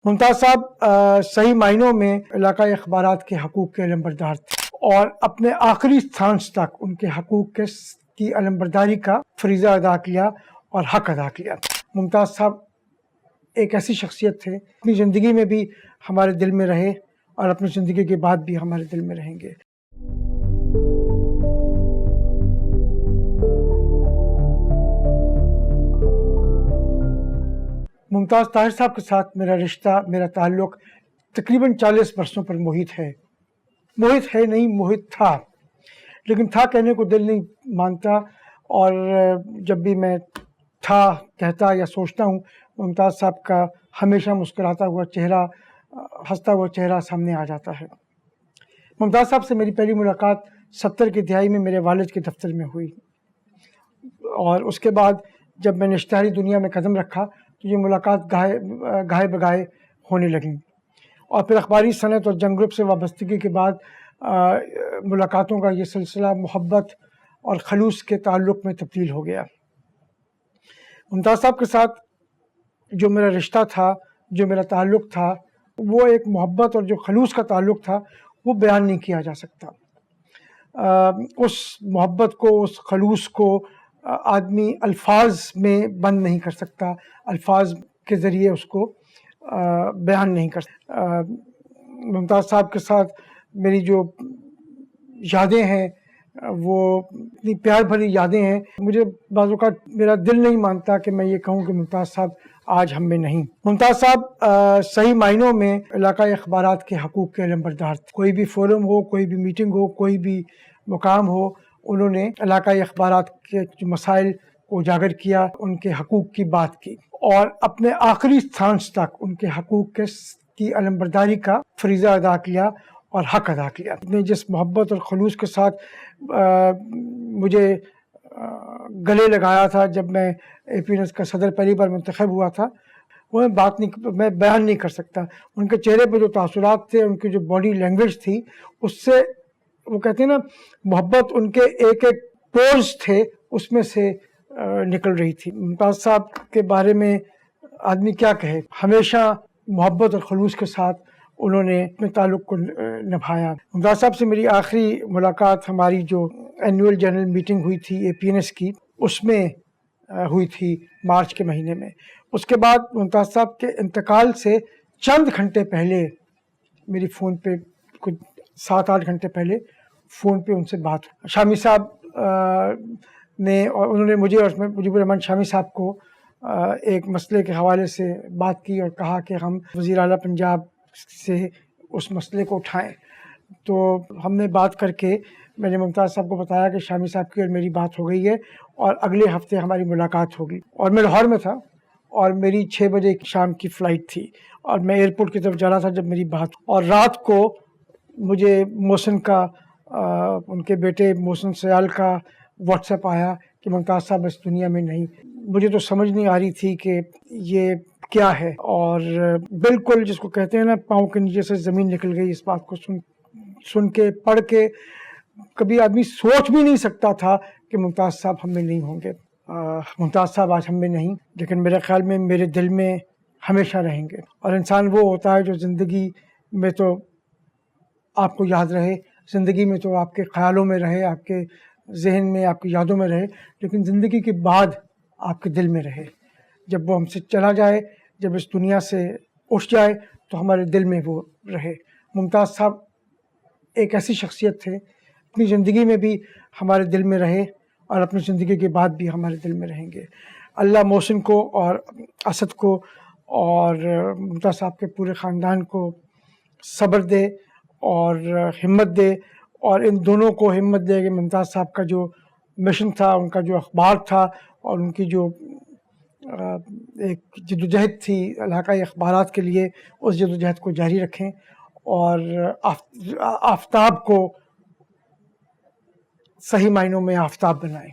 मुमताज़ साहब सही मायनों में इलाकाई अखबारात के हकूक़ के अलमबरदार थे और अपने आखिरी सांस तक उनके हकूक़ की अलमबरदारी का फरीज़ा अदा किया और हक़ अदा किया। मुमताज़ साहब एक ऐसी शख्सियत थे, अपनी ज़िंदगी में भी हमारे दिल में रहे और अपनी ज़िंदगी के बाद भी हमारे दिल में रहेंगे। मुमताज़ ताहिर साहब के साथ मेरा रिश्ता, मेरा ताल्लुक़ तकरीबन 40 बरसों पर मोहित है। मोहित है नहीं, मोहित था, लेकिन था कहने को दिल नहीं मानता। और जब भी मैं था कहता या सोचता हूँ, मुमताज़ साहब का हमेशा मुस्कुराता हुआ चेहरा, हंसता हुआ चेहरा सामने आ जाता है। मुमताज़ साहब से मेरी पहली मुलाकात 70 की दिहाई में मेरे वालिद के दफ्तर में हुई, और उसके बाद जब मैंने इश्तिहारी दुनिया में कदम रखा तो ये मुलाकात गाहे बगाहे होने लगी, और फिर अखबारी सनत और जंग ग्रुप से वाबस्तगी के बाद मुलाकातों का ये सिलसिला मोहब्बत और खलूस के ताल्लुक़ में तब्दील हो गया। मुमताज़ साहब के साथ जो मेरा रिश्ता था, जो मेरा ताल्लुक़ था, वो एक मोहब्बत और जो खलूस का ताल्लुक़ था, वो बयान नहीं किया जा सकता। उस मोहब्बत को, उस खलूस को आदमी अल्फाज में बंद नहीं कर सकता, अल्फाज के ज़रिए उसको बयान नहीं कर सकता। मुमताज़ साहब के साथ मेरी जो यादें हैं, वो इतनी प्यार भरी यादें हैं, मुझे बाज़ औक़ात मेरा दिल नहीं मानता कि मैं ये कहूँ कि मुमताज़ साहब आज हम में नहीं। मुमताज़ साहब सही मायनों में इलाकाई अखबारात के हकूक़ के अलमबरदार थे। कोई भी फोरम हो, कोई भी मीटिंग हो, कोई भी मुकाम हो, उन्होंने इलाकाई अखबारात के जो मसाइल को उजागर किया, उनके हकूक़ की बात की, और अपने आखिरी सांस तक उनके हकूक़ की अलमबरदारी का फरीज़ा अदा किया और हक़ अदा किया। अपने जिस मोहब्बत और खलूस के साथ मुझे गले लगाया था जब मैं APNS का सदर पहली बार मुंतखब हुआ था, वो मैं बयान नहीं कर सकता। उनके चेहरे पर जो तासुरात थे, उनकी जो बॉडी लैंग्वेज थी, उससे वो कहते हैं ना, मोहब्बत उनके एक एक पोर्स थे उसमें से निकल रही थी। मुमताज़ साहब के बारे में आदमी क्या कहे, हमेशा मोहब्बत और खलूस के साथ उन्होंने अपने ताल्लुक़ को निभाया। मुमताज़ साहब से मेरी आखिरी मुलाकात हमारी जो एनुअल जनरल मीटिंग हुई थी APNS की, उसमें हुई थी मार्च के महीने में। उसके बाद मुमताज़ साहब के इंतकाल से चंद घंटे पहले मेरी फ़ोन पे, कुछ 7-8 घंटे पहले फ़ोन पे उनसे बात हुई। शामी साहब ने, और उन्होंने मुझे और मुजीबुर रहमान शामी साहब को एक मसले के हवाले से बात की और कहा कि हम वज़ीर आला पंजाब से उस मसले को उठाएं। तो हमने बात करके मैंने मुमताज़ साहब को बताया कि शामी साहब की और मेरी बात हो गई है और अगले हफ्ते हमारी मुलाकात होगी। और मैं लाहौर में था और मेरी 6 बजे शाम की फ़्लाइट थी और मैं एयरपोर्ट की तरफ जा रहा था जब मेरी बात, और रात को मुझे मोहसिन का, उनके बेटे मोहसिन सयाल का व्हाट्सएप आया कि मुमताज़ साहब इस दुनिया में नहीं। मुझे तो समझ नहीं आ रही थी कि ये क्या है, और बिल्कुल जिसको कहते हैं ना, पाँव के नीचे से ज़मीन निकल गई। इस बात को सुन के, पढ़ के, कभी आदमी सोच भी नहीं सकता था कि मुमताज़ साहब हम में नहीं होंगे। मुमताज़ साहब आज हम में नहीं, लेकिन मेरे ख़्याल में मेरे दिल में हमेशा रहेंगे। और इंसान वो होता है जो ज़िंदगी में तो आपको याद रहे, ज़िंदगी में तो आपके ख़यालों में रहे, आपके जहन में, आपकी यादों में रहे, लेकिन ज़िंदगी के बाद आपके दिल में रहे। जब वो हमसे चला जाए, जब इस दुनिया से उठ जाए, तो हमारे दिल में वो रहे। मुमताज़ साहब एक ऐसी शख्सियत थे, अपनी ज़िंदगी में भी हमारे दिल में रहे और अपनी ज़िंदगी के बाद भी हमारे दिल में रहेंगे। अल्लाह मोहसिन को और असद को और मुमताज़ साहब के पूरे ख़ानदान को सब्र दे और हिम्मत दे, और इन दोनों को हिम्मत दे कि मुमताज़ साहब का जो मिशन था, उनका जो अखबार था, और उनकी जो एक जद्दोजहद थी इलाकाई अखबारात के लिए, उस जद्दोजहद को जारी रखें और आफ़ताब को सही मायनों में आफ़ताब बनाएं।